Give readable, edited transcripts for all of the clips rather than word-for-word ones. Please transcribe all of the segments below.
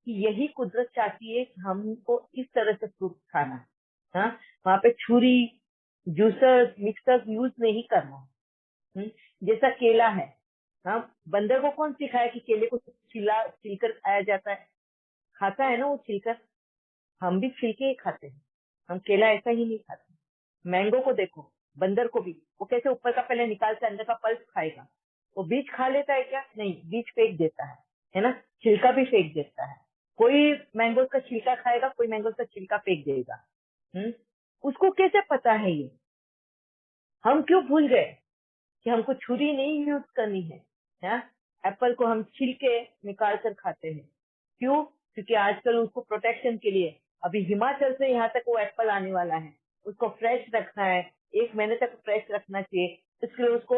कि यही कुदरत चाहती है कि हमको इस तरह से फ्रूट खाना है। हाँ, वहां पे छुरी, जूसर, मिक्सर यूज नहीं करना है। जैसा केला है, हाँ, बंदर को कौन सिखाया कि केले को छिलकर खाया जाता है? खाता है ना वो छिलकर। हम भी छिलके ही खाते हैं, हम केला ऐसा ही नहीं खाते। मैंगो को देखो, बंदर को भी वो कैसे ऊपर का पहले निकालकर अंदर का पल्प खाएगा। वो बीज खा लेता है क्या? नहीं, बीज फेंक देता है ना, छिलका भी फेंक देता है। कोई मैंगो का छिलका खाएगा, कोई मैंगो का छिलका फेंक देगा। उसको कैसे पता है ये? हम क्यों भूल गए कि हमको छुरी नहीं यूज करनी है? हाँ? एप्पल को हम छिलके निकाल कर खाते हैं। क्यों? क्योंकि आजकल उसको प्रोटेक्शन के लिए अभी हिमाचल से यहाँ तक वो एप्पल आने वाला है, उसको फ्रेश रखना है, 1 महीने तक फ्रेश रखना चाहिए। इसलिए उसको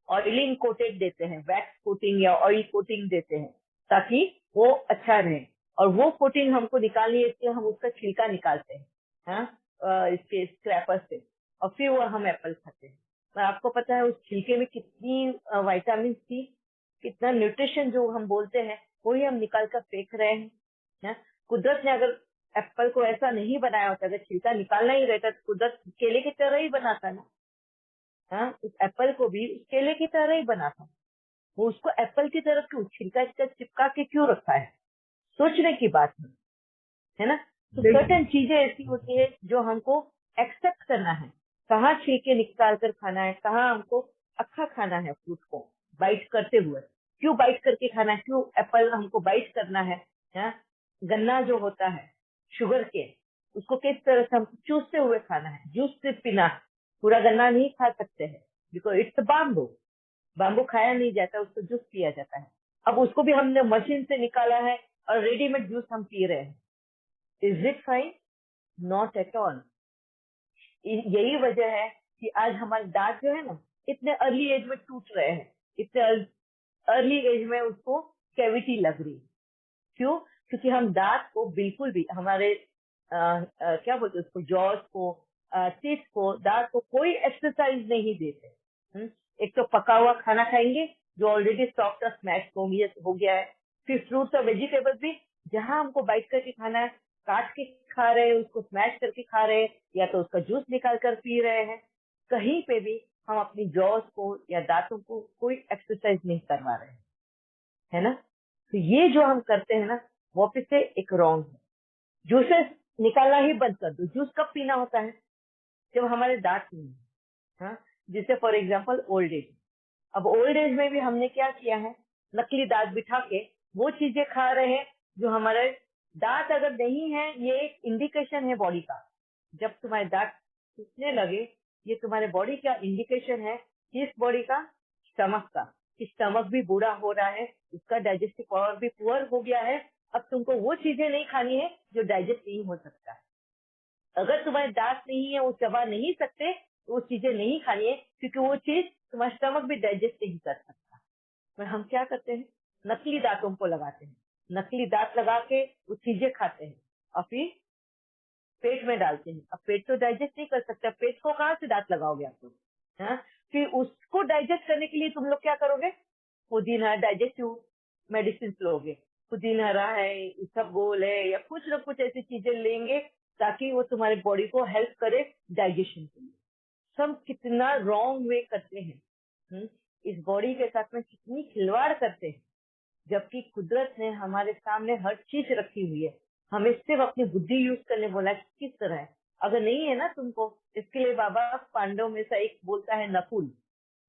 ऑयलिंग कोटेड देते हैं, वैक्स कोटिंग या ऑयल कोटिंग देते हैं, ताकि वो अच्छा रहे। और वो कोटिंग हमको निकालनी है, इसलिए हम उसका छिलका निकालते हैं, हाँ, इसके स्क्रैपर से, और फिर वो हम एप्पल खाते हैं। और आपको पता है उस छिलके में कितनी विटामिन सी, कितना न्यूट्रिशन जो हम बोलते हैं, वही हम निकाल कर फेंक रहे हैं। हाँ? कुदरत ने अगर एप्पल को ऐसा नहीं बनाया होता, अगर छिलका निकालना ही रहता, तो कुदरत केले की तरह ही बनाता ना। हाँ, उस एप्पल को भी केले की तरह ही बना था। वो उसको एप्पल की तरह क्यों छिलका इसका चिपका के क्यों रखा है? सोचने की बात है ना। तो सर्टेन चीजें ऐसी होती है जो हमको एक्सेप्ट करना है, कहाँ छिलके निकाल कर खाना है, कहाँ हमको अक्खा खाना है फ्रूट को बाइट करते हुए। क्यों बाइट करके खाना है? क्यों एप्पल हमको बाइट करना है? हाँ? गन्ना जो होता है शुगर के, उसको किस तरह से हमको चूसते हुए खाना है, जूस से पीना है। पूरा गन्ना नहीं खा सकते हैं, बिकॉज इट्स बाम्बू, बाम्बू खाया नहीं जाता, उसको जूस पिया जाता है। अब उसको भी हमने मशीन से निकाला है और रेडीमेड जूस हम पी रहे हैं। Is it fine? Not at all. यही वजह है कि आज हमारे दांत जो है ना, इतने अर्ली एज में टूट रहे हैं, इतने अर्ली एज में उसको कैविटी लग रही है। क्यों? क्योंकि हम दांत को बिल्कुल भी हमारे क्या बोलते हैं उसको, जॉस को, टीथ को, दांत को कोई एक्सरसाइज नहीं देते। एक तो पका हुआ खाना खाएंगे जो ऑलरेडी सॉफ्ट और स्मैश हो गया है। फिर फ्रूट्स और वेजिटेबल्स भी जहां हमको बाइट करके खाना है, काट के खा रहे हैं, उसको स्मैश करके खा रहे हैं, या तो उसका जूस निकाल कर पी रहे हैं। कहीं पे भी हम अपनी जॉस को या दांतों को कोई एक्सरसाइज नहीं करवा रहे हैं, है ना। तो ये जो हम करते हैं ना, वापिस से एक रॉन्ग है। जूसेस निकालना ही बंद कर दो। जूस कब पीना होता है? जब हमारे दांत नहीं है। हाँ? जैसे फॉर एग्जाम्पल ओल्ड एज। अब ओल्ड एज में भी हमने क्या किया है, नकली दांत बिठा के वो चीजें खा रहे हैं जो हमारे दांत अगर नहीं है, ये एक इंडिकेशन है बॉडी का। जब तुम्हारे दांत टूटने लगे, ये तुम्हारे बॉडी का इंडिकेशन है, किस बॉडी का? स्टमक का। कि स्टमक भी बूढ़ा हो रहा है, उसका डाइजेस्टिव पावर भी पुअर हो गया है। अब तुमको वो चीजें नहीं खानी है जो डाइजेस्ट नहीं हो सकता है। अगर तुम्हारे दांत नहीं है, वो चबा नहीं सकते, तो वो चीजें नहीं खानी है, क्योंकि वो चीज तुम्हारा स्टमक भी डाइजेस्ट नहीं कर सकता। पर हम क्या करते हैं, नकली दांतों को लगाते हैं, नकली दांत लगा के वो चीजें खाते हैं और फिर पेट में डालते हैं। अब पेट तो डाइजेस्ट नहीं कर सकता, पेट को कहाँ से दांत लगाओगे आप लोग? हाँ? फिर उसको डाइजेस्ट करने के लिए तुम लोग क्या करोगे? पुदीना डाइजेस्टिव मेडिसिन लोगे, पुदीना हरा है, इसबगोल है, या कुछ ना कुछ ऐसी चीजें लेंगे ताकि वो तुम्हारे बॉडी को हेल्प करे डाइजेशन के लिए। सब कितना रॉन्ग वे करते हैं। इस बॉडी के साथ में कितनी खिलवाड़ करते हैं, जबकि कुदरत ने हमारे सामने हर चीज रखी हुई है। हमें सिर्फ अपनी बुद्धि यूज करने बोला है कि किस तरह है। अगर नहीं है ना तुमको, इसके लिए बाबा पांडव में से एक बोलता है नकुल,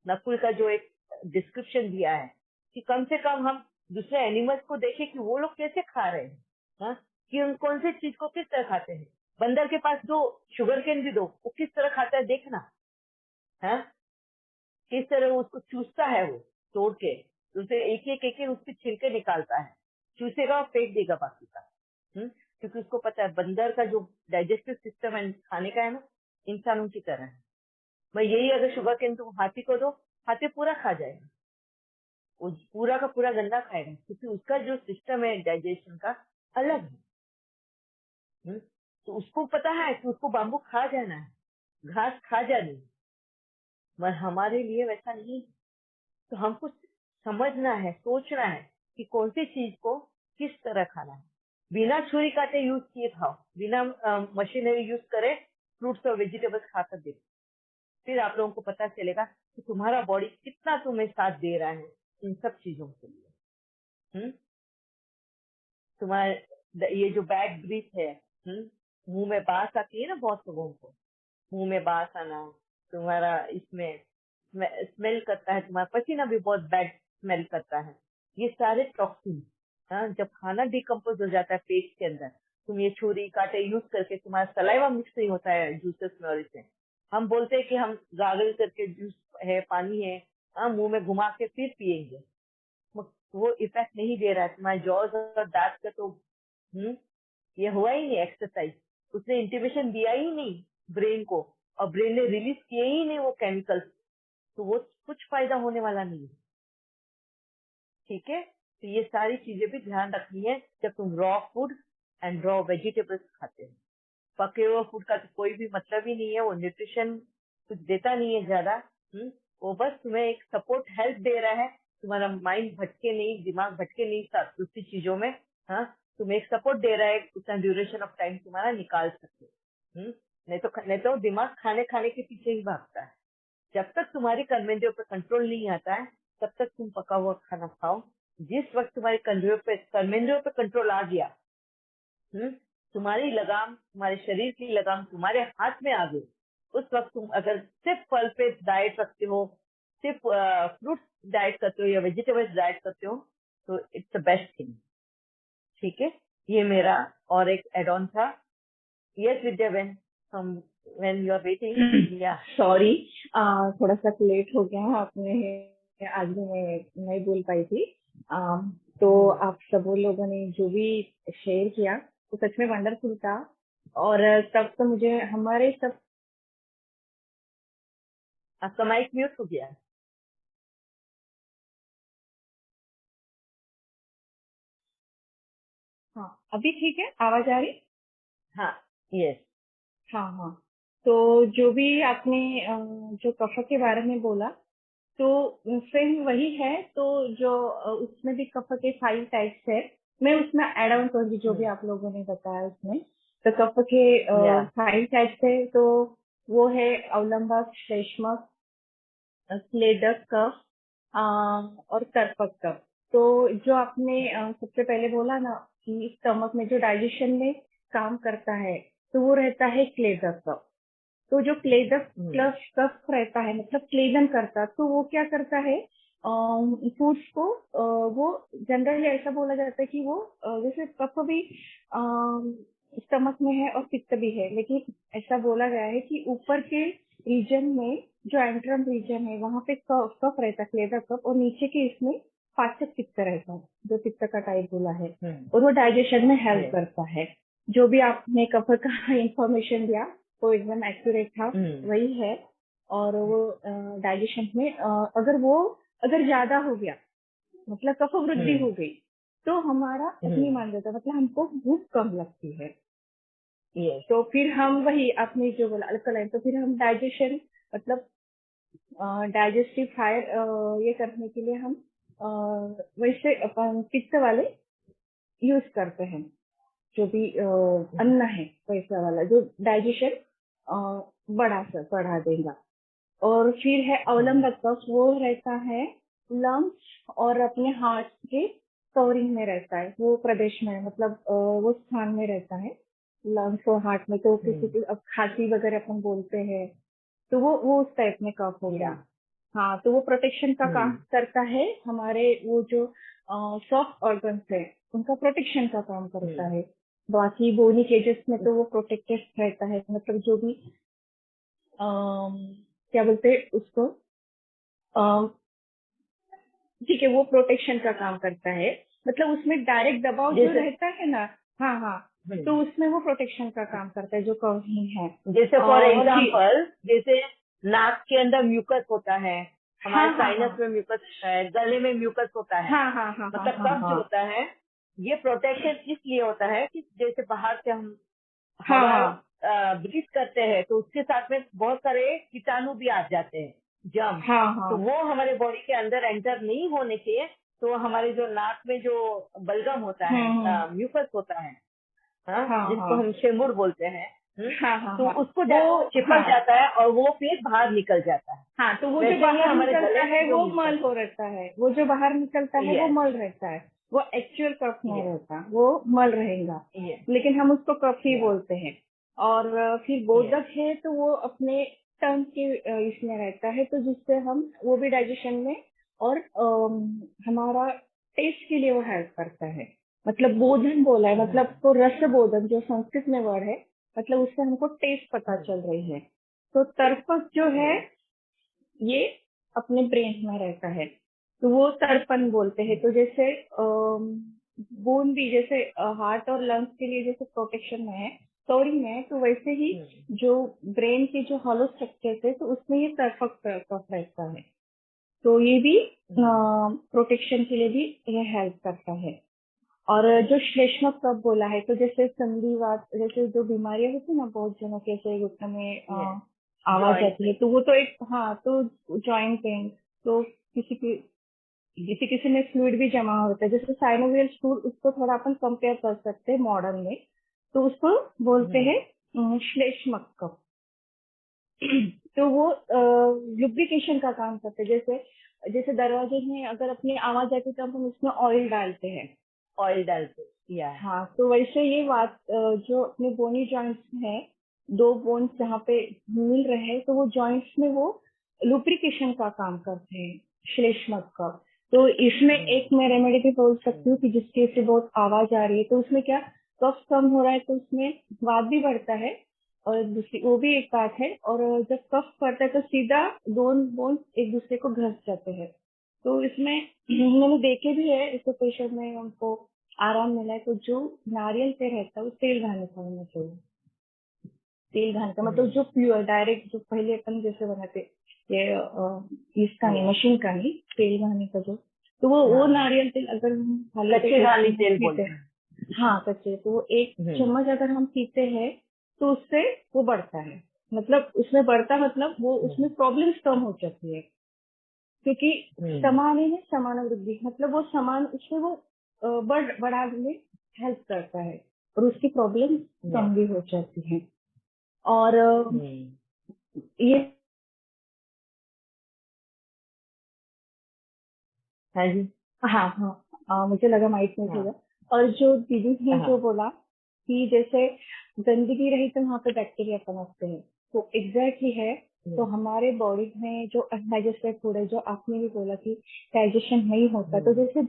नकुल का जो एक डिस्क्रिप्शन दिया है कि कम से कम हम दूसरे एनिमल्स को देखें कि वो लोग कैसे खा रहे हैं। हाँ? कि उन कौन सी चीज को किस तरह खाते हैं। बंदर के पास दो शुगर केन भी दो, वो किस तरह खाता है देखना। हाँ? किस तरह वो उसको चूसता है, वो तोड़ के उसे एक एक उसके छिलके निकालता है, चूसेगा और फेंक देगा बाकी का। क्योंकि उसको पता है बंदर का जो डाइजेस्टिव सिस्टम है खाने का है ना, इंसानों की तरह है। मैं यही अगर शुगर केन तुम हाथी को दो, हाथी पूरा खा जाएगा, वो पूरा का पूरा गंदा खाएगा, क्योंकि उसका जो सिस्टम है डाइजेशन का अलग है। तो उसको पता है कि उसको बाम्बू खा जाना है, घास खा जानी है, मगर हमारे लिए वैसा नहीं है। तो हमको समझना है, सोचना है कि कौन सी चीज को किस तरह खाना है, बिना छुरी काटे यूज किए खाओ, बिना मशीनरी यूज करे फ्रूट्स और वेजिटेबल्स खाकर देखो, फिर आप लोगों को पता चलेगा कि तुम्हारा बॉडी कितना तुम्हें साथ दे रहा है इन सब चीजों के लिए। तुम्हारे ये जो बैड ब्रीथ है, मुंह में बास आती है ना बहुत लोगों को, मुंह में बास आना, तुम्हारा इसमें स्मेल करता है, तुम्हारा पसीना भी बहुत बैड स्मेल करता है, ये सारे टॉक्सिन। जब खाना डिकम्पोज हो जाता है पेट के अंदर, तुम ये छुरी कांटे यूज करके, तुम्हारा सलाइवा मिक्स नहीं होता है जूसेस में, और इसमें हम बोलते हैं कि हम गागल करके जूस है, पानी है, मुंह में घुमा के फिर पिएंगे, वो इफेक्ट नहीं दे रहा है तुम्हारे जॉज और दांत का, तो ये हुआ ही नहीं एक्सरसाइज, उसने इंटिमेशन दिया ही नहीं ब्रेन को, और ब्रेन ने रिलीज किए ही नहीं वो केमिकल्स, तो वो कुछ फायदा होने वाला नहीं है। ठीक है, तो ये सारी चीजें भी ध्यान रखनी है जब तुम raw food and raw vegetables खाते हो। पके हुए फूड का तो कोई भी मतलब ही नहीं है, वो न्यूट्रिशन कुछ देता नहीं है ज्यादा, वो बस तुम्हें एक सपोर्ट हेल्प दे रहा है, तुम्हारा माइंड भटके नहीं, दिमाग भटके नहीं दूसरी चीजों में, तुम्हें एक सपोर्ट दे रहा है, उतना ड्यूरेशन ऑफ टाइम तुम्हारा निकाल सके। नहीं तो दिमाग खाने खाने के पीछे ही भागता है। जब तक तुम्हारी कर्मेंद्रियों पर कंट्रोल नहीं आता है, तब तक तुम पका हुआ खाना खाओ। जिस वक्त तुम्हारी कर्मेंद्रियों पे कंट्रोल आ गया, तुम्हारी लगाम, तुम्हारे शरीर की लगाम तुम्हारे हाथ में आ गई, उस वक्त तुम अगर सिर्फ फल पे डाइट रखते हो, सिर्फ फ्रूट्स डाइट करते हो या वेजिटेबल्स डाइट करते हो, तो इट्स द बेस्ट थिंग। ठीक है, ये मेरा और एक एड ऑन था। यस विद्या बेन, हम व्हेन यू आर वेटिंग, या सॉरी, थोड़ा सा लेट हो गया, आपने आज भी मैं नहीं बोल पाई थी। तो आप सब लोगों ने जो भी शेयर किया वो सच में वंडरफुल था, और तब तो मुझे हमारे सब, आपका माइक म्यूट हो गया। हाँ अभी ठीक है, आवाज आ रही? हाँ, यस, हाँ हाँ। तो जो भी आपने जो कफ के बारे में बोला, तो सेम वही है। तो जो उसमें भी कफ के 5 टाइप्स है, मैं उसमें ऐड ऑन करूंगी जो भी आप लोगों ने बताया उसमें। तो कफ के या 5 टाइप्स है, तो वो है अवलंबक, श्लेष्मक, स्लेदक कफ, और कर्पक कफ। तो जो आपने सबसे पहले बोला ना कि स्टमक में जो डाइजेशन में काम करता है, तो वो रहता है क्लेदक कफ। तो जो क्लेदक प्लस कफ रहता है, मतलब क्लेदन करता, तो वो क्या करता है, फूड्स को वो जनरली ऐसा बोला जाता है कि वो जैसे कफ भी स्टमक में है और पित्त भी है, लेकिन ऐसा बोला गया है कि ऊपर के रीजन में जो एंट्रम रीजन है वहां पे कफ रहता है, क्लेदक कफ, और नीचे के इसमें पाचक पित्त रहता है, जो पित्त का टाइप बोला है, और वो डाइजेशन में हेल्प करता है। जो भी आपने कफ का इंफॉर्मेशन दिया वो एकदम एक्यूरेट था, वही है। और वो डाइजेशन में अगर ज्यादा हो गया, मतलब कफ वृद्धि हो गई, तो हमारा अग्नि मान जाता है, मतलब हमको भूख कम लगती है। यस, तो फिर हम वही आपने जो बोला अल्कलाइन, तो फिर हम डाइजेशन, मतलब डाइजेस्टिव फायर ये करने के लिए हम वैसे अपन पित्त वाले यूज करते हैं, जो भी अन्न है वैसा वाला जो डाइजेशन बढ़ा देगा। और फिर है अवलंबक कफ, वो रहता है लंग्स और अपने हार्ट के कवरिंग में रहता है, वो प्रदेश में, मतलब वो स्थान में रहता है लंग्स और हार्ट में। तो किसी की अब खांसी वगैरह अपन बोलते हैं, तो वो उस टाइप में कफ हो गया। हाँ, तो वो प्रोटेक्शन का काम करता है, हमारे वो जो सॉफ्ट ऑर्गन्स है उनका प्रोटेक्शन का काम करता है। बाकी बोनी केजेस में तो वो प्रोटेक्टेड रहता है, मतलब जो भी क्या बोलते हैं उसको, ठीक है, वो प्रोटेक्शन का काम करता है, मतलब उसमें डायरेक्ट दबाव जो रहता है ना, हाँ हाँ, तो उसमें वो प्रोटेक्शन का काम करता है जो कवरिंग है। जैसे फॉर एग्जाम्पल, जैसे नाक के अंदर म्यूकस होता है, हमारे साइनस में म्यूकस होता है, गले में म्यूकस होता है, मतलब कफ जो होता है, ये प्रोटेक्शन इसलिए होता है कि जैसे बाहर से हम हवा ब्रीथ करते हैं, तो उसके साथ में बहुत सारे कीटाणु भी आ जाते हैं, जर्म, तो वो हमारे बॉडी के अंदर एंटर नहीं होने चाहिए, तो हमारे जो नाक में जो बलगम होता है, म्यूकस होता है, हाँ जिसको हाँ हम शेमुर बोलते हैं, हाँ हाँ तो हाँ उसको वो चिपक जाता है और वो फिर बाहर निकल जाता है। हाँ, तो वो जो वैसे ही बाहर हमारे निकलता गले है में जो वो म्यूकस मल हो रहता है, वो जो बाहर निकलता है वो यस मल रहता है, वो एक्चुअल कफ नहीं यस रहता, वो मल रहेगा, यस लेकिन हम उसको कफ ही यस बोलते हैं। और फिर यस बोधक है तो वो अपने टंग के इसमें रहता है, तो जिससे हम वो भी डाइजेशन में और हमारा टेस्ट के लिए वो हेल्प करता है। मतलब बोधन बोला है, मतलब तो रस बोधन जो संस्कृत में वर्ड है, मतलब उससे हमको टेस्ट पता चल रही है। तो तर्पक जो है ये अपने ब्रेन में रहता है, तो वो तर्पण बोलते हैं। तो जैसे बोन भी जैसे हार्ट और लंग्स के लिए जैसे प्रोटेक्शन में है, स्टोरिंग में है, तो वैसे ही जो ब्रेन के जो हॉलो स्ट्रक्चर है तो उसमें ये तर्पक कफ रहता है। तो ये भी प्रोटेक्शन के लिए भी ये हेल्प करता है। और जो श्लेष्मक कफ बोला है, तो जैसे संधिवात जैसे जो बीमारियां होती है ना, बहुत जनों के ऐसे घुटने में आवाज जॉइंट आती है, तो वो तो एक हाँ, तो जॉइंट पेन, तो किसी किसी में फ्लूइड भी जमा होता है, जैसे साइनोवियल फ्लूइड, उसको थोड़ा अपन कंपेयर कर सकते हैं मॉडर्न में, तो उसको बोलते हैं श्लेष्मक कफ। तो वो लुब्रिकेशन का काम करते हैं, जैसे जैसे दरवाजे में अगर अपनी आवाज आती है तो हम उसमें ऑयल डालते हैं, ऑयल डालते या हाँ, तो वैसे ये बात जो अपने बोनी जॉइंट्स है, दो बोन्स जहाँ पे मिल रहे हैं, तो वो जॉइंट्स में वो लुब्रिकेशन का काम करते हैं श्लेष्मक का। तो इसमें एक मैं रेमेडी भी बोल सकती हूँ कि जिसकी से बहुत आवाज आ रही है, तो उसमें क्या कफ कम हो रहा है तो उसमें स्वाद भी बढ़ता है, और दूसरी वो भी एक बात है। और जब कफ बढ़ता है तो सीधा दोनों बोन्स एक दूसरे को घस जाते हैं, तो इसमें मैंने देखे भी है, इसको पेशेंट में उनको आराम मिला है। तो जो नारियल तेल रहता है वो तेल घाने का होना चाहिए, तेल घाने का मतलब जो प्योर डायरेक्ट, जो पहले अपन जैसे बनाते ये इसका नहीं, मशीन का नहीं, तेल घाने का जो, तो वो नारियल तेल अगर हम खाली कच्चे पेट घानी तेल पीते बोलते हैं, हैं। हाँ कच्चे, तो वो एक चम्मच अगर हम पीते हैं तो उससे वो बढ़ता है, मतलब उसमें बढ़ता मतलब वो उसमें प्रॉब्लम्स कम हो जाती है, क्योंकि समान ही है समान वृद्धि, मतलब वो समान उसमें वो बढ़ाने में हेल्प करता है और उसकी प्रॉब्लम कम भी हो जाती है। और ये हाँ जी हाँ हाँ मुझे लगा माइक में होगा। और जो दीदी ने जो बोला कि जैसे गंदगी रही तो वहाँ पे बैक्टीरिया पनपते हैं, तो एग्जैक्टली है। तो हमारे बॉडी में जो अनडाइजेस्टेड फूड है, जो आपने भी बोला कि डाइजेशन नहीं होता, तो जैसे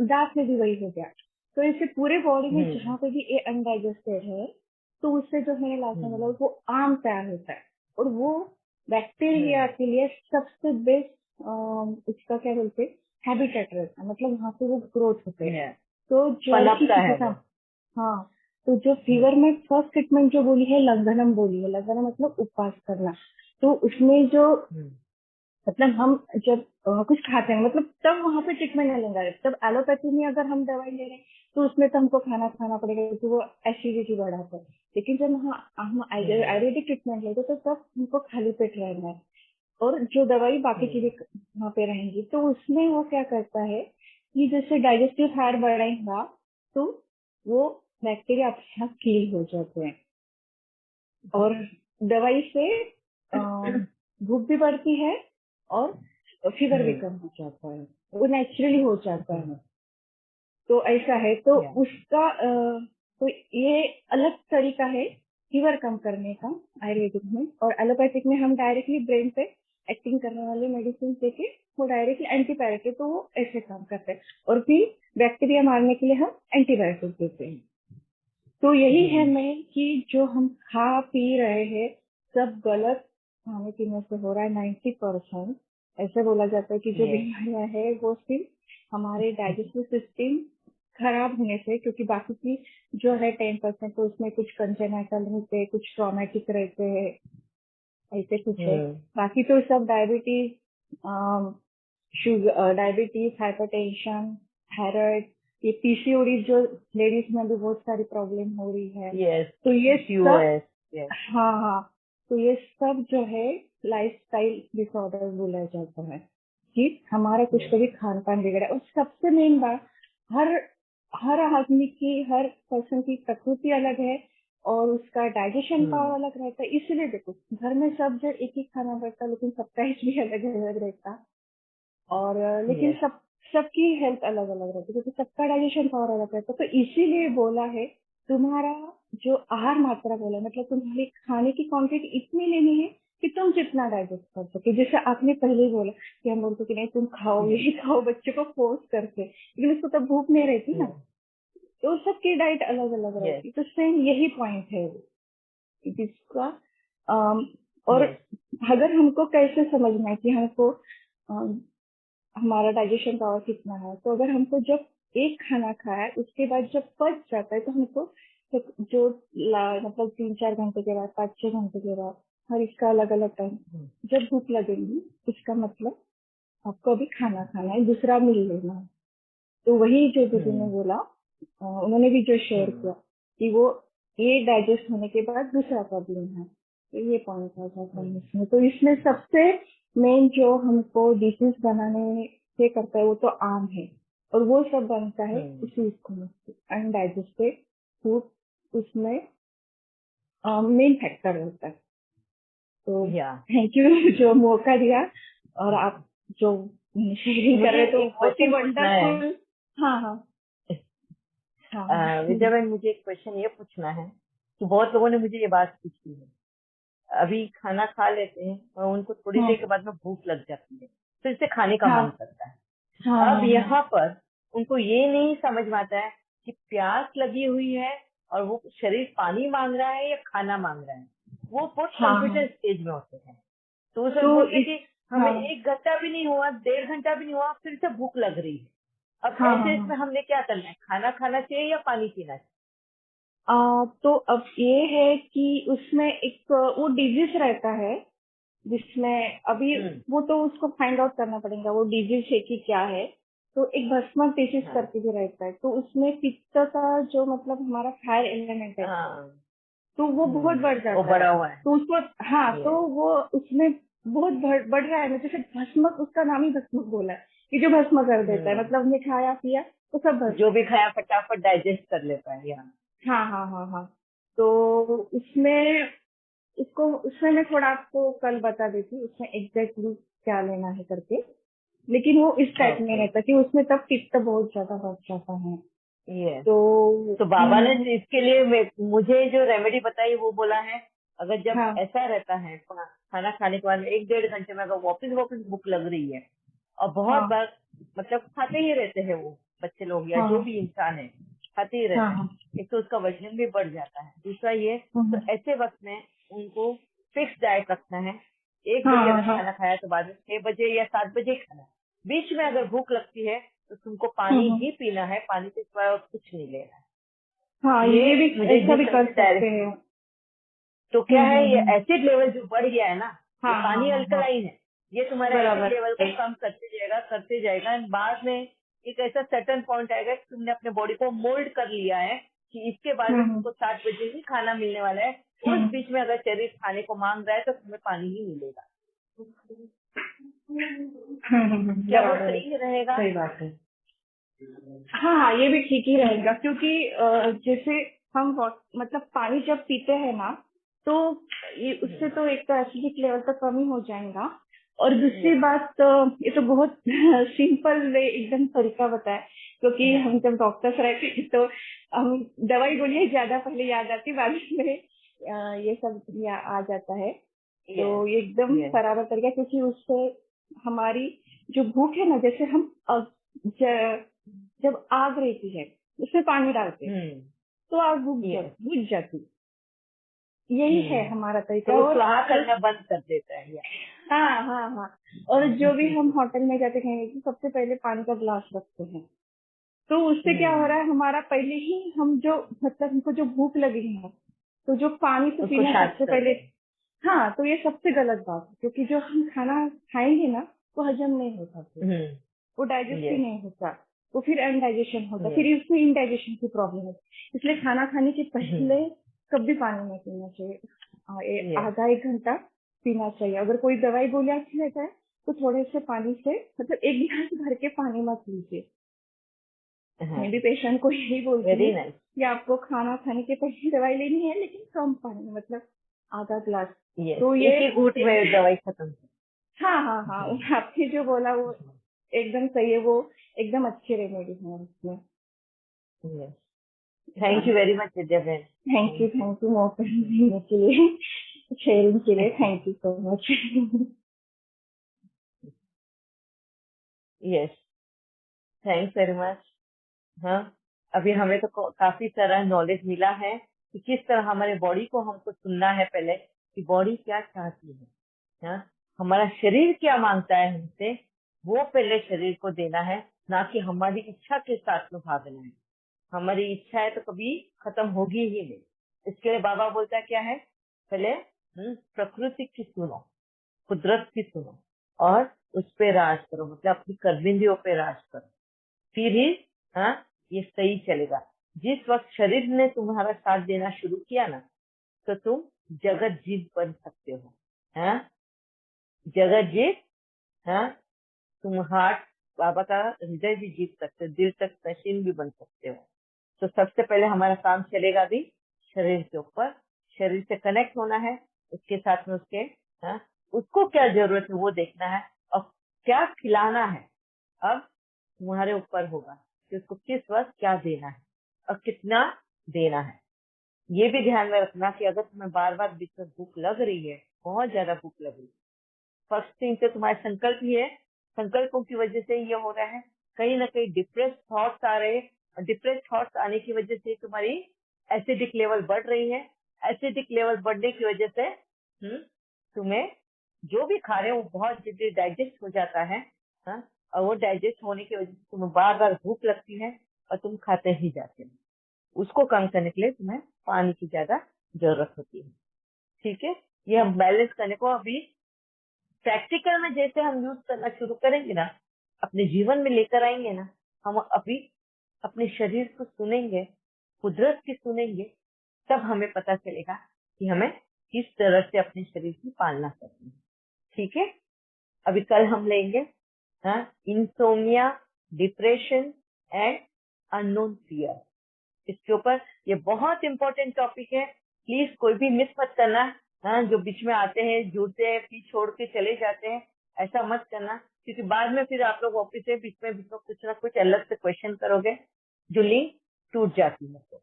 दांत में भी वही हो गया, तो इससे पूरे बॉडी में जहाँ पे भी ये अनडाइजेस्टेड है, तो उससे जो है लास्ट में मतलब वो आम तैयार होता है, और वो बैक्टीरिया के लिए सबसे बेस्ट उसका क्या बोलते हैं हैबिटेट रहता है, मतलब वहाँ पे वो ग्रोथ होते हैं। तो जो पनपता है वो। हाँ, तो जो फीवर में फर्स्ट ट्रीटमेंट जो बोली है लंघनम बोली है, लंघनम मतलब उपवास करना। तो उसमें जो मतलब हम जब कुछ खाते हैं मतलब तब वहाँ पे ट्रीटमेंट नहीं लेंगे, तब एलोपैथी में अगर हम दवाई ले रहे हैं तो उसमें तो हमको खाना पड़ेगा क्योंकि वो एसिडिटी बढ़ाता है। लेकिन जब हम आयुर्वेदिक ट्रीटमेंट लेते तो तब हमको खाली पेट रहना है, और जो दवाई बाकी चीजें वहाँ पे रहेंगी, तो उसमें वो क्या करता है कि जैसे डाइजेस्टिव फायर बढ़ाएगा तो वो बैक्टीरिया अपने आप किल हो जाते हैं, और दवाई से भूख भी बढ़ती है और फीवर भी कम हो जाता है, वो नेचुरली हो जाता है। तो ऐसा है, तो उसका तो ये अलग तरीका है फीवर कम करने का आयुर्वेदिक में, और एलोपैथिक में हम डायरेक्टली ब्रेन पे एक्टिंग करने वाले मेडिसिन देके वो डायरेक्टली एंटीबायोटिक, तो वो ऐसे काम करते हैं, और फिर बैक्टीरिया मारने के लिए हम एंटीबायोटिक देते हैं। तो यही है मैं कि जो हम खा पी रहे हैं सब गलत खाने पीने से हो रहा है 90%। ऐसे बोला जाता है कि जो बीमारियां है वो सिर्फ हमारे डाइजेस्टिव सिस्टम खराब होने से, क्योंकि बाकी की जो है 10% तो उसमें कुछ कंजेनाइटल रहते हैं, कुछ ट्रॉमेटिक रहते हैं, ऐसे कुछ है। बाकी तो सब diabetes, sugar, diabetes, hypertension, thyroid, ये पीसीओडी जो लेडीज में भी बहुत सारी प्रॉब्लम हो रही है। तो ये सब हाँ हाँ, तो ये सब जो है लाइफस्टाइल डिसऑर्डर बोला जाता है। कि हमारा कुछ कभी खान पान बिगड़ा। और सबसे मेन बात, हर हर आदमी की, हर पर्सन की प्रकृति अलग है और उसका डाइजेशन पावर अलग रहता है। इसलिए देखो, घर में सब जब एक ही खाना बनता है, लेकिन सबका इसलिए अलग अलग रहता है। और लेकिन यस सबकी हेल्थ अलग अलग रहती है, क्योंकि सबका डाइजेशन पावर अलग रहता है। तो इसीलिए बोला है, तुम्हारा जो आहार मात्रा बोला, मतलब तुम्हारे खाने की क्वांटिटी इतनी लेनी है कि तुम जितना डाइजेस्ट कर सके। जैसे आपने पहले ही बोला कि हम बोलते कि नहीं तुम खाओ, यही खाओ, बच्चों को फोर्स करके, लेकिन उसको तब भूख नहीं रहती ना। तो सबकी डाइट अलग अलग यस रहती है। तो सेम यही पॉइंट है जिसका और यस अगर हमको कैसे समझना है कि हमको अम, हमारा डाइजेशन पावर कितना है, तो अगर हमको जब एक खाना खाया है उसके बाद जब पच जाता है, तो हमको जो मतलब 3-4 घंटे के बाद, 5-6 घंटे के बाद, हर इसका अलग अलग टाइम, जब भूख लगेगी इसका मतलब आपको अभी खाना खाना है, दूसरा मिल लेना है। तो वही जो दीदी ने बोला, उन्होंने भी जो शेयर किया कि वो ये डाइजेस्ट होने के बाद दूसरा प्रॉब्लम है। तो ये पॉइंट आ जाता है इसमें। तो इसमें सबसे मेन जो हमको डिशेस बनाने से करता है वो तो आम है, और वो सब बनता है उसी स्कूल से। अनडाइजेस्टेड फूड उसमें मेन फैक्टर रहता है। तो या थैंक यू जो मौका दिया, और आप जो शेयरिंग कर मुझे रहे तो एक बहुत ही क्वेश्चन पूछना है। वंडरफुल। हाँ हाँ हाँ हाँ। विजय बहन, मुझे एक क्वेश्चन ये पूछना है कि बहुत लोगों ने मुझे ये बात पूछी है, अभी खाना खा लेते हैं और उनको थोड़ी देर के बाद में भूख लग जाती है, फिर से खाने का हाँ मन करता है। हाँ अब हाँ यहाँ पर उनको ये नहीं समझ में आता है कि प्यास लगी हुई है और वो शरीर पानी मांग रहा है या खाना मांग रहा है। वो बहुत हाँ हाँ। कंफ्यूजन स्टेज में होते हैं। तो वो सब तो बोलते हैं इस कि हमें हाँ 1 घंटा भी नहीं हुआ, 1.5 घंटा भी नहीं हुआ, फिर से भूख लग रही है। अब हाँ हाँ ऐसे हाँ। इसमें हमने क्या करना है, खाना खाना चाहिए या पानी पीना चाहिए? तो अब ये है कि उसमें एक वो डिजीज रहता है, जिसमें अभी हम्म। वो तो उसको फाइंड आउट करना पड़ेगा वो डिजीज है कि क्या है। तो एक भस्मक डिजीज हाँ करके भी रहता है, तो उसमें पित्त का जो मतलब हमारा फायर एलिमेंट है, हाँ। तो वो बहुत बढ़ वो जाता है। बड़ा हुआ है। तो उसको, हाँ, तो ये वो उसमें बहुत बढ़ रहा है ना। जैसे भस्मक, उसका नाम ही भस्मक बोला है कि जो भस्म कर देता है, मतलब हमने खाया पिया तो सब भस्म। जो भी खाया फटाफट डाइजेस्ट कर लेता है यहाँ। हाँ हाँ हाँ हाँ। तो उसमें उसको उसमें मैं थोड़ा आपको कल बता देती हूँ उसमें एग्जैक्टली क्या लेना है करके। लेकिन वो इस टाइप में ओके। रहता है कि उसमें तब पित्त बहुत ज्यादा बढ़ जाता है। ये तो तो बाबा ने हम्म, इसके लिए मुझे जो रेमेडी बताई वो बोला है, अगर जब हाँ ऐसा रहता है खाना खाने के बाद में 1-1.5 घंटे में अगर वापस वापस भूख लग रही है, और बहुत हाँ बार मतलब खाते ही रहते हैं वो बच्चे लोग या हाँ जो भी इंसान है, खाते ही हाँ रहता है, हाँ एक तो उसका वजन भी बढ़ जाता है, दूसरा ये। तो हाँ ऐसे वक्त में उनको फिक्स डाइट रखना है। 1 बजे हाँ अगर हाँ खाना खाया तो बाद में 6 बजे या 7 बजे खाना है। बीच में अगर भूख लगती है तो तुमको पानी हाँ ही पीना है, पानी के सिवाय और कुछ नहीं लेना है। हाँ, ये ये भी मुझे ऐसा जिस भी तरह कर से सकते डायरेक्ट, हैं। तो क्या है ये हम्म। एसिड लेवल जो बढ़ गया है ना, ये हाँ हाँ पानी हाँ हाँ, अल्कलाइन है, ये तुम्हारा एसिड बराबर। लेवल को कम करते जाएगा एंड बाद में एक ऐसा सर्टन पॉइंट आएगा कि तुमने अपने बॉडी को मोल्ड कर लिया है कि इसके बाद में हम्म तुमको 7 बजे ही खाना मिलने वाला है। उस हम्म बीच में अगर शरीर खाने को मांग रहा है तो तुम्हें पानी ही मिलेगा। क्या वो बराबर है, सही रहेगा? सही बात है। हाँ हाँ, ये भी ठीक ही रहेगा, क्योंकि जैसे हम मतलब पानी जब पीते हैं ना, तो ये उससे तो एक तो एसिडिक लेवल तो कम ही हो जाएगा। और दूसरी यस। बात तो, ये तो बहुत सिंपल वे एकदम तरीका बताया, क्योंकि हाँ। हम जब डॉक्टर्स रहते हैं तो हम दवाई गोलियां ज्यादा पहले याद आती, बाद में ये सब आ जाता है। यस। तो ये एकदम यस। बराबर तरीका, क्योंकि उससे हमारी जो भूख है ना, जैसे हम जब आग रहती है उसमें पानी डालते हैं तो आग यस। बुझ जाती। यही है हमारा तो तरीका। वो और स्वाहा करना बंद कर देता है। हाँ हाँ हाँ, और जो भी हम होटल में जाते खाएंगे तो सबसे पहले पानी का ग्लास रखते हैं। तो उससे क्या हो रहा है, हमारा पहले ही हम जो मतलब हमको जो भूख लगी है, तो जो पानी तो उसको पीना है शांत सबसे कर पहले। दे। हाँ, तो ये सबसे गलत बात है, क्योंकि जो हम खाना खाएंगे ना वो हजम नहीं होता, फिर वो डाइजेस्ट ही यस। नहीं होता, तो फिर अनडाइजेशन होता, यस। फिर इसमें इंडाइजेशन की प्रॉब्लम है। इसलिए खाना खाने के पहले कभी पानी नहीं पीना चाहिए। यस। आधा 1 घंटा पीना चाहिए। अगर कोई दवाई गोलियां लेता है तो थोड़े से पानी से मतलब एक गिलास भर के पानी मत लीजिए। मैं भी पेशेंट को यही बोलती वेरी हूँ नाइस। कि आपको खाना खाने के पहले दवाई लेनी है, लेकिन कम पानी, मतलब आधा ग्लास। यस, तो ये एक ही घूंट में दवाई खत्म। हाँ हाँ हाँ, आपने जो बोला वो एकदम सही है, वो एकदम अच्छी रेमेडी है उसमें। Yes, thank you very much Vidya बहन। थैंक यू मौका देने के लिए, शेयरिंग के लिए, thank you so much. Yes, thanks very much. हाँ, अभी हमें तो काफी सारा नॉलेज मिला है कि किस तरह हमारे बॉडी को हमको सुनना है पहले, कि बॉडी क्या चाहती है। हाँ, हमारा शरीर क्या मांगता है हमसे, वो पहले शरीर को देना है, ना कि हमारी इच्छा के साथ में भागना है। हमारी इच्छा है तो कभी खत्म होगी ही नहीं। इसके लिए बाबा बोलता क्या है, पहले प्रकृति की सुनो, कुदरत की सुनो, और उस पे राज करो, मतलब अपनी कर्मेंद्रियों पे राज करो, फिर ही हाँ ये सही चलेगा। जिस वक्त शरीर ने तुम्हारा साथ देना शुरू किया ना, तो तुम जगत जीत बन सकते हो। हाँ, जगत जीत। हाँ, तुम हार्ट, बाबा का हृदय भी जीत सकते हो, दिल तक मशीन भी बन सकते हो। तो सबसे पहले हमारा काम चलेगा भी शरीर के ऊपर। शरीर से कनेक्ट होना है, उसके साथ में उसके हाँ, उसको क्या जरूरत है वो देखना है, और क्या खिलाना है अब तुम्हारे ऊपर होगा कि उसको किस वक्त क्या देना है और कितना देना है। ये भी ध्यान में रखना कि अगर तुम्हें बार बार बीच में भूख लग रही है, बहुत ज्यादा भूख लग रही है, फर्स्ट थिंग तो तुम्हारे संकल्प ही है, संकल्पों की वजह से ये हो रहा है। कहीं ना कहीं डिप्रेस थॉट्स आ रहे हैं, और डिप्रेस थॉट्स आने की वजह से तुम्हारी एसिडिक लेवल बढ़ रही है। एसिडिक लेवल बढ़ने की वजह से तुम्हें जो भी खा रहे हो वो बहुत जल्दी डाइजेस्ट हो जाता है। हाँ, और वो डाइजेस्ट होने की वजह से तुम्हें बार बार भूख लगती है और तुम खाते ही जाते हो। उसको कम करने के लिए तुम्हें पानी की ज्यादा जरूरत होती है। ठीक है, ये हम बैलेंस करने को अभी प्रैक्टिकल में जैसे हम यूज करना शुरू करेंगे ना, अपने जीवन में लेकर आएंगे ना, हम अभी अपने शरीर को सुनेंगे, कुदरत की सुनेंगे, तब हमें पता चलेगा कि हमें किस तरह से अपने शरीर की पालना करनी है। ठीक है, अभी कल हम लेंगे insomnia, depression and unknown fear. इसके ऊपर ये बहुत इंपॉर्टेंट टॉपिक है, प्लीज कोई भी मिस मत करना। हाँ, जो बीच में आते हैं, जुड़ते हैं, फिर छोड़ के चले जाते हैं, ऐसा मत करना, क्योंकि बाद में फिर आप लोग ऑफिस से बीच में कुछ ना कुछ अलग से क्वेश्चन करोगे, जो लिंक टूट जाती है। तो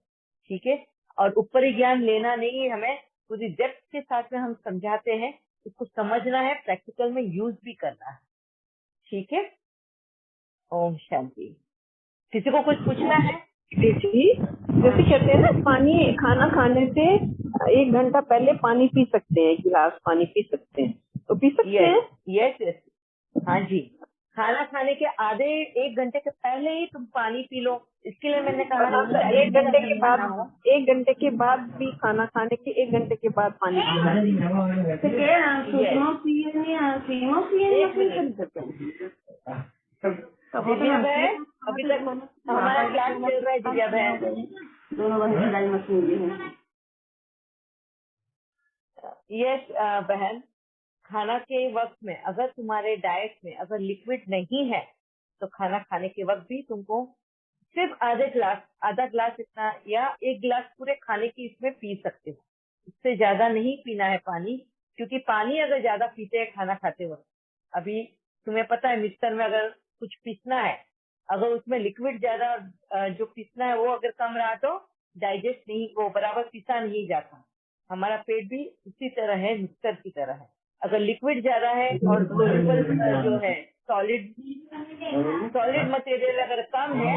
ठीक है, और ऊपरी ज्ञान लेना नहीं है, हमें पूरी डेप्थ के साथ में हम समझाते हैं, उसको समझना है, प्रैक्टिकल में यूज भी करना है। ठीक है, ओम शांति। किसी को कुछ पूछना है? जी, जैसे कहते हैं ना, पानी खाना खाने से 1 घंटा पहले पानी पी सकते हैं, 1 गिलास पानी पी सकते हैं, तो पी सकते हैं। यस यस यस, हाँ जी, खाना खाने के आधे 1 घंटे के पहले ही तुम पानी पी लो। इसके लिए मैंने कहा ना, मतलब एक डायरेक्टली घंटे अगर के लेना बाद ना हो। 1 घंटे के बाद भी खाना खाने के 1 घंटे के बाद पानी पीना है। एक मिनट दिव्या बहन, अभी तक हमारा क्लास चल रहा है दिव्या बहन। यस बहन, खाना के वक्त में अगर तुम्हारे डाइट में अगर लिक्विड नहीं है, तो खाना खाने के वक्त भी तुमको सिर्फ आधा ग्लास इतना, या 1 गिलास पूरे खाने की इसमें पी सकते हो। इससे ज्यादा नहीं पीना है पानी, क्योंकि पानी अगर ज्यादा पीते हैं खाना खाते वक्त, अभी तुम्हें पता है मिक्सर में अगर कुछ पीसना है, अगर उसमें लिक्विड ज्यादा जो पीसना है वो अगर कम रहा तो डाइजेस्ट नहीं, वो बराबर पीसा नहीं जाता। हमारा पेट भी उसी तरह है, मिक्सर की तरह है। अगर लिक्विड ज्यादा है और सोल्यूबल जो है, सॉलिड सॉलिड मटेरियल अगर कम है,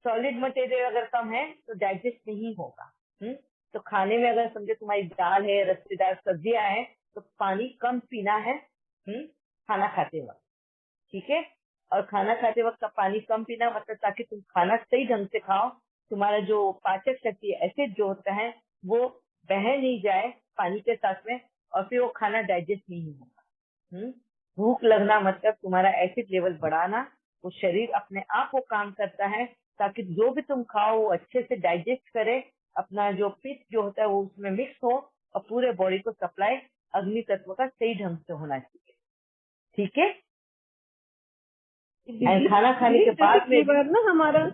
सॉलिड मटेरियल अगर कम है तो डाइजेस्ट नहीं होगा। तो खाने में अगर समझे तुम्हारी दाल है, रस्तेदार सब्जियां हैं, तो पानी कम पीना है खाना खाते वक्त। ठीक है, और खाना खाते वक्त का पानी कम पीना मतलब ताकि तुम खाना सही ढंग से खाओ, तुम्हारा जो पाचक शक्ति है, एसिड जो होता है वो बह नहीं जाए पानी के साथ में, और फिर वो खाना डाइजेस्ट नहीं होगा। भूख लगना मतलब तुम्हारा एसिड लेवल बढ़ाना, वो शरीर अपने आप वो काम करता है ताकि जो भी तुम खाओ वो अच्छे से डाइजेस्ट करे, अपना जो पित्त जो होता है वो उसमें मिक्स हो और पूरे बॉडी को सप्लाई अग्नि तत्व का सही ढंग से होना चाहिए। ठीक है। दीदी खाना खाने के जैसे बाद कई में बार ना हमारा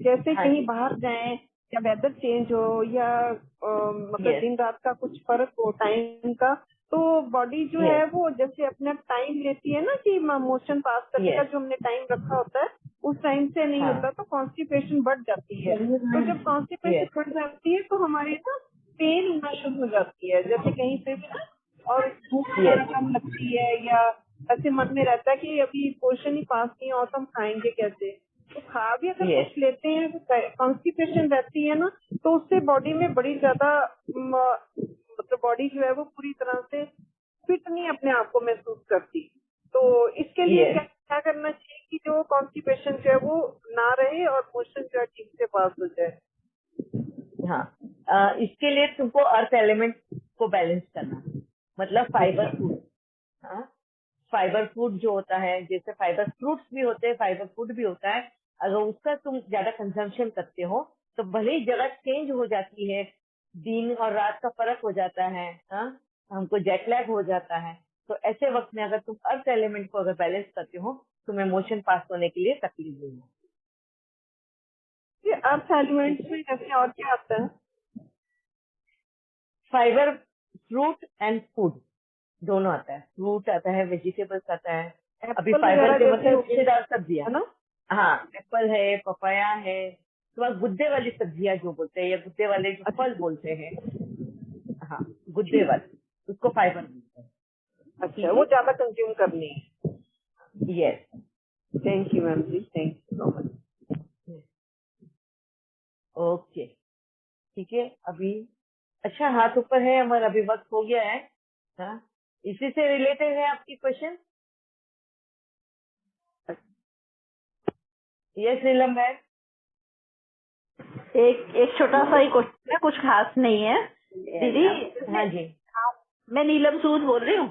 जैसे हाँ कहीं जी, बाहर जाएं या वेदर चेंज हो या मतलब यस दिन रात का कुछ फर्क हो टाइम का, तो बॉडी जो है यस वो जैसे अपना टाइम लेती है ना कि मोशन पास करने का यस जो हमने टाइम रखा होता है उस टाइम से नहीं हाँ होता, तो कॉन्स्टिपेशन बढ़ जाती है। तो जब कॉन्स्टिपेशन यस बढ़ जाती है तो हमारी ना पेन होना शुरू हो जाती है, जैसे कहीं पे भी ना, और भूख वगैरह यस कम लगती है, या ऐसे मन में रहता है कि अभी पोर्शन ही पास नहीं हुआ तो हम खाएंगे कैसे। तो खा भी अगर यस कुछ लेते हैं तो कॉन्स्टिपेशन रहती है ना, तो उससे बॉडी में बड़ी ज्यादा मतलब बॉडी जो है वो पूरी तरह से फिट नहीं अपने आप को महसूस करती। तो इसके लिए क्या यस क्या करना चाहिए कि जो कॉन्स्टिपेशन जो है वो ना रहे और मोशन जो है ठीक से पास हो जाए। हाँ इसके लिए तुमको अर्थ एलिमेंट को बैलेंस करना है। मतलब फाइबर फूड, हाँ फाइबर फूड जो होता है, जैसे फाइबर फ्रूट्स भी होते हैं, फाइबर फूड भी होता है। अगर उसका तुम ज्यादा कंजम्पशन करते हो तो भले ही जगह चेंज हो जाती है, दिन और रात का फर्क हो जाता है, हाँ हमको जेट लैग हो जाता है, तो ऐसे वक्त में अगर तुम अर्थ एलिमेंट को अगर बैलेंस करते हो तुम्हें मोशन पास होने के लिए तकलीफ नहीं होती। ये अर्थ एलिमेंट्स में जैसे और क्या आता है? फाइबर फ्रूट एंड फूड दोनों आता है। फ्रूट आता है, वेजिटेबल्स आता है। अभी एप्पल फाइबर वगैरह के जैसे मतलब हो गए, रेशेदार सब्जियां, है ना? हाँ एप्पल है, पपाया है, तो गुद्दे वाली सब्जियां जो बोलते हैं या गुद्दे वाले जो अच्छा फल बोलते हैं, हाँ गुद्दे वाले, उसको फाइबर बोलते हैं। अच्छा, ठीक वो है। ज्यादा कंज्यूम करनी है। Yes. Thank you ma'am ji, thank you so much. Okay ठीक है। अभी अच्छा हाथ ऊपर है हमारा, अभी वक्त हो गया है। हाँ इसी से रिलेटेड है आपकी क्वेश्चन? यस नीलम मैम। एक एक छोटा सा ही क्वेश्चन है, कुछ खास नहीं है दीदी। हाँ जी, मैं नीलम सूद बोल रही हूँ।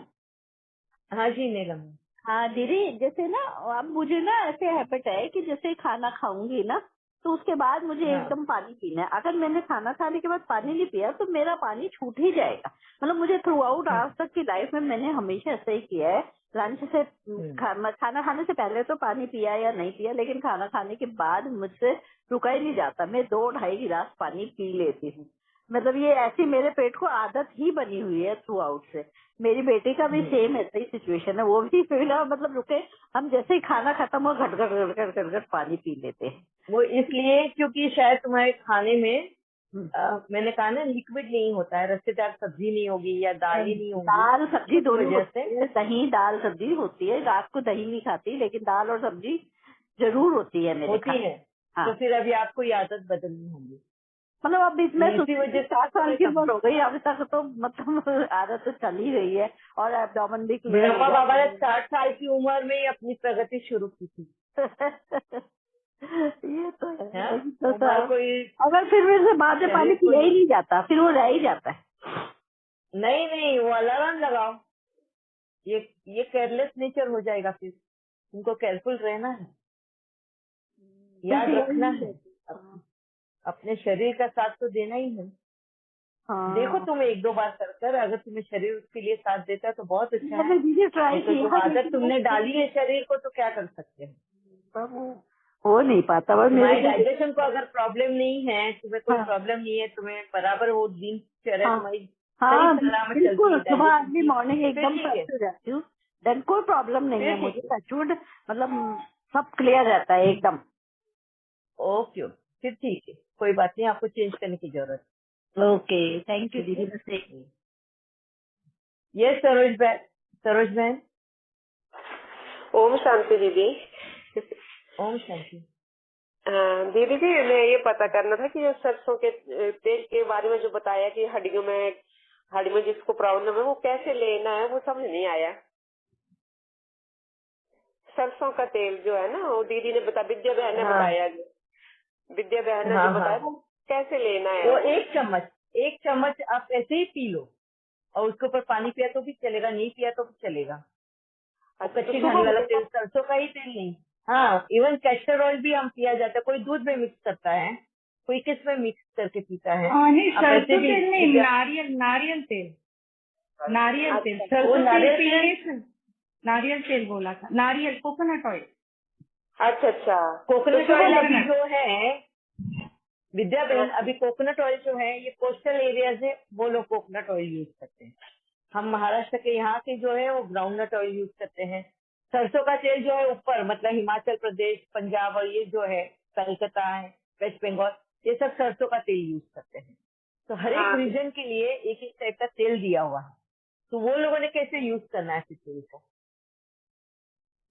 हाँ जी नीलम। हाँ दीदी, जैसे ना अब मुझे ना ऐसे हैबिट है कि जैसे खाना खाऊंगी ना तो उसके बाद मुझे हाँ एकदम पानी पीना है। अगर मैंने खाना खाने के बाद पानी नहीं पिया तो मेरा पानी छूट ही जाएगा। मतलब मुझे थ्रू आउट हम्म, आज तक की लाइफ में मैंने हमेशा ऐसा ही किया है। लंच से हम्म, खाना खाने से पहले तो पानी पिया या नहीं पिया, लेकिन खाना खाने के बाद मुझसे रुका ही नहीं जाता। मैं 2-2.5 गिलास पानी पी लेती हूँ। मतलब ये ऐसी मेरे पेट को आदत ही बनी हुई है थ्रू आउट से। मेरी बेटी का भी सेम ऐसा ही सिचुएशन है, वो भी बिना मतलब रुके हम जैसे ही खाना खत्म हो घट घट घट घट घट घट पानी पी लेते हैं। वो इसलिए क्योंकि शायद तुम्हारे खाने में हम्म। मैंने कहा ना लिक्विड नहीं होता है, रस्सेदार सब्जी नहीं होगी या दाल ही नहीं होगी, दाल सब्जी उस दोनों वजह से। होती है, दही दाल सब्जी होती है। रात को दही नहीं खाती, लेकिन दाल और सब्जी जरूर होती है मेरे होती खाने है। में। हाँ, तो फिर अभी आपको ये आदत बदलनी होगी। मतलब अब मैं इसी वजह से 7 साल तुम्हें की उम्र हो गई, अभी तक तो मतलब आदत तो चल ही रही है और एब्डोमेन भी क्लियर हो ब्रह्मा बाबा ने जाती 60 साल की उम्र में ही अपनी प्रगति शुरू की थी। है। ये तो हाँ? है, तो उम्र कोई अगर फिर मेरे से बाद में पानी शरीर पिया कोई ही नहीं जाता, फिर वो रह ही जाता है। नहीं नहीं, वो अलार्म लगाओ। ये केयरलेस नेचर हो जाएगा। फिर तुमको केयरफुल रहना है, याद रखना है, अपने शरीर का साथ तो देना ही है। देखो हाँ, तुम 1-2 बार कर कर, अगर तुम्हें शरीर उसके लिए साथ देता है तो बहुत अच्छा है। मैंने दीदी ट्राई नहीं तो जो किया आदत लेकिन तुमने डाली है शरीर को तो क्या कर सकते हैं। वो हो नहीं पाता। बस मेरे तुम्हारे को डाइजेशन को अगर प्रॉब्लम नहीं है, तुम्हें कोई हाँ प्रॉब्लम नहीं है, तुम्हें बराबर वो दिनचर्या हाँ तुम्हारी सही हाँ सलामत चलती है बिल्कुल, सुबह डाइजेशन अर्ली की, मॉर्निंग फिर एकदम ठीक फ्रेश है। हो जाती हूँ। देन कोई प्रॉब्लम नहीं फिर है ठीक मुझे, है। टचवुड मतलब सब क्लियर रहता है एकदम। ओके फिर ठीक है, कोई बात नहीं, आपको चेंज करने की जरूरत ओके, थैंक है। यू ठीक दीदी। है। बस ये सरोज बहन। ओम शांति दीदी। ओम शांति। दीदी जी, मैं ये पता करना था कि जो सरसों के तेल के बारे में जो बताया कि हड्डी में जिसको प्रॉब्लम है वो कैसे लेना है, वो समझ नहीं आया। सरसों का तेल जो है ना, वो दीदी ने विद्या बहन ने हाँ बताया, विद्या बहन ने जो हाँ बताया हाँ, वो कैसे लेना वो है। 1 चम्मच आप ऐसे ही पी लो, और उसके ऊपर पानी पिया तो भी चलेगा, नहीं पिया तो भी चलेगा। वो अच्छा, तो कच्ची घानी सुबह वाला में तेल, सरसों का ही तेल नहीं। हाँ इवन कैस्टर ऑयल भी हम पिया जाता है, कोई दूध में मिक्स करता है, कोई किस में मिक्स करके पीता है। नहीं, आप ऐसे सरसों भी तेल नहीं, नारियल नारियल तेल। नारियल तेल, वो सरसों तेल नारियल पीने से, नारियल तेल बोला था, नारियल कोकोनट ऑयल। अच्छा कोकोनट तो ऑयल वो अभी जो है विद्या बहन, अभी कोकोनट ऑयल जो है ये कोस्टल एरियाज है, वो लोग कोकोनट ऑयल यूज करते हैं। हम महाराष्ट्र के यहाँ के जो है वो ग्राउंडनट ऑयल यूज करते हैं। सरसों का तेल जो है ऊपर मतलब हिमाचल प्रदेश, पंजाब और ये जो है कलकत्ता है, वेस्ट बंगाल, ये सब सरसों का तेल यूज करते हैं। तो हर एक रीजन के लिए एक एक टाइप का तेल दिया हुआ है, तो वो लोगों ने कैसे यूज करना है इस तेल को।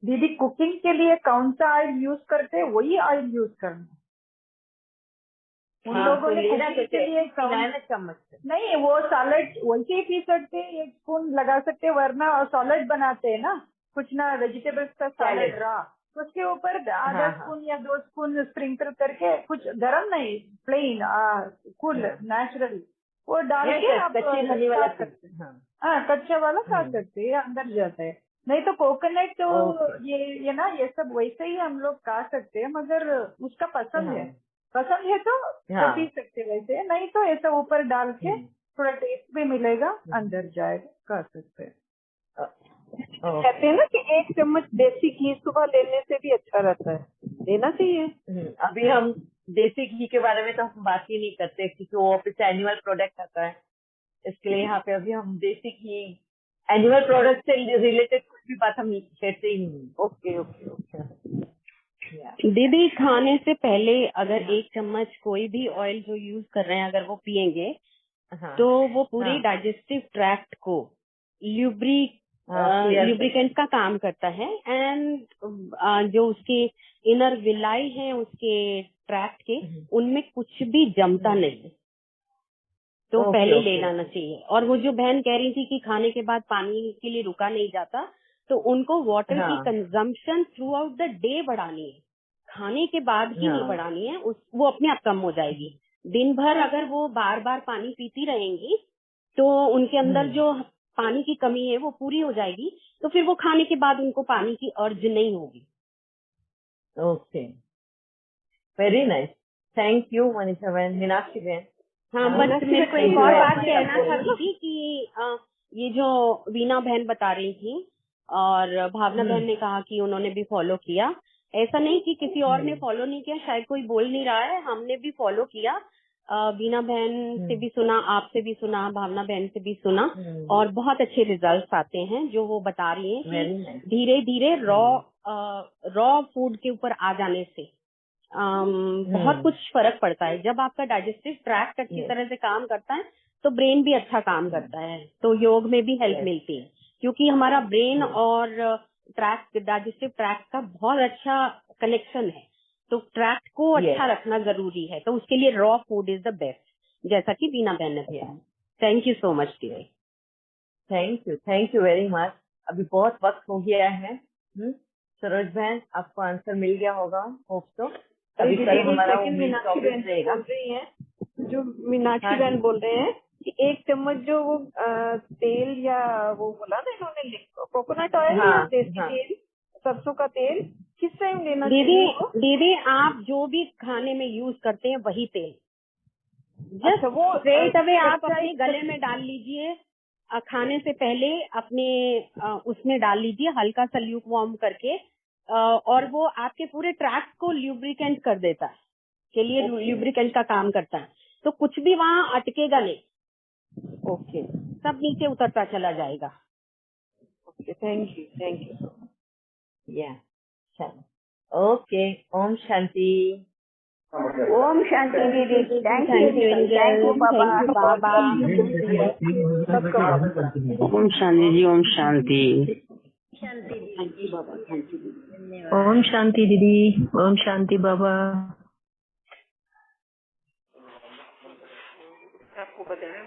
दीदी कुकिंग के लिए कौन सा ऑयल यूज करते हैं वही ऑयल यूज करना। उन लोगों तो ने लेना कुकिंग के लिए कैसे चम्मच से नहीं, वो सैलड वैसे ही पी सकते हैं, 1 स्पून लगा सकते हैं, वरना सैलड बनाते हैं ना कुछ ना, वेजिटेबल्स का सैलड रहा, उसके ऊपर आधा स्पून या 2 स्पून स्प्रिंकल करके, कुछ गरम नहीं, प्लेन कूल नेचुरल, वो डाल के आप कच्ची वाला खा सकते हैं। हाँ, कच्चा वाला खा सकते हैं, अंदर जाता है। नहीं तो कोकोनट तो ये ना, ये सब वैसे ही हम लोग खा सकते हैं, मगर उसका पसंद है तो पी सकते हैं, वैसे नहीं तो ऐसा ऊपर डाल के थोड़ा टेस्ट भी मिलेगा, अंदर जाएगा, खा सकते हैं। कहते हैं ना कि 1 चम्मच देसी घी सुबह लेने से भी अच्छा रहता है, लेना चाहिए। अभी हम देसी घी के बारे में तो हम बात ही नहीं करते, क्योंकि वो ऑफिस एनिमल प्रोडक्ट आता है, इसके लिए यहाँ पे अभी हम देसी घी एनिमल प्रोडक्ट से रिलेटेड कुछ भी बात हम छेड़ते ही नहीं। ओके। दीदी खाने से पहले अगर 1 चम्मच कोई भी ऑयल जो यूज कर रहे हैं अगर वो पियेंगे तो वो पूरी डाइजेस्टिव ट्रैक्ट को ल्यूब्रिकेंट का काम करता है, एंड जो उसके इनर विलाई है उसके ट्रैक्ट के, उनमें कुछ भी जमता नहीं, तो पहले ले लेना चाहिए। और वो जो बहन कह रही थी कि खाने के बाद पानी के लिए रुका नहीं जाता, तो उनको वाटर की consumption through out the day बढ़ानी है, खाने के बाद ही नहीं बढ़ानी है, वो अपने आप कम हो जाएगी। दिन भर अगर वो बार बार पानी पीती रहेंगी तो उनके अंदर जो पानी की कमी है वो पूरी हो जाएगी, तो फिर वो खाने के बाद उनको पानी की अर्ज नहीं होगी। Okay, very nice, thank you Manisha बहन, मीनाक्षी बहन। हाँ, बस मेरे को एक और बात कहना था दीदी कि ये जो वीना बहन बता रही थी और भावना बहन ने कहा कि उन्होंने भी फॉलो किया, ऐसा नहीं कि किसी और ने फॉलो नहीं किया, शायद कोई बोल नहीं रहा है, हमने भी फॉलो किया। वीना बहन से भी सुना, आपसे भी सुना, भावना बहन से भी सुना, और बहुत अच्छे रिजल्ट्स आते हैं जो वो बता रही हैं कि धीरे धीरे रॉ फूड के ऊपर आ जाने से बहुत कुछ फर्क पड़ता है। जब आपका डाइजेस्टिव ट्रैक्ट अच्छी तरह से काम करता है तो ब्रेन भी अच्छा काम करता है, तो योग में भी हेल्प मिलती है, क्योंकि हमारा ब्रेन और डाइजेस्टिव ट्रैक्ट का बहुत अच्छा कनेक्शन है, तो ट्रैक्ट को अच्छा रखना जरूरी है, तो उसके लिए raw food is the best, जैसा कि बीना बहन ने बताया। Thank you so much dear. Thank you very much. अभी बहुत वक्त हो गया है। सरोज बहन, आपको आंसर मिल गया होगा, होप तो। अभी कल हमारा मीनाक्षी बहन बोल रही है, जो मीनाक्षी बहन बोल रहे हैं कि 1 चम्मच जो वो तेल या वो बोला ना इन्होंने, कोकोनट ऑयल या देसी तेल, सरसों का तेल, किस टाइम लेना चाहिए? दीदी आप जो भी खाने में यूज करते हैं वही तेल अच्छा, वो स्ट्रेट अवे आप अपने गले में डाल लीजिए, खाने से पहले अपने उसमें डाल लीजिए हल्का सा ल्यूक वार्म करके, और वो आपके पूरे ट्रैक्ट को ल्यूब्रिकेंट कर देता है, के लिए ल्यूब्रिकेंट का काम करता है, तो कुछ भी वहाँ अटकेगा नहीं। ओके, सब नीचे उतरता चला जाएगा। Okay, thank you. या ओके, ओम शांति। ओम शांति दीदी, थैंक यू बाबा। ओम शांति जी, ओम शांति। ओम शांति दीदी, ओम शांति बाबा। आपको बताया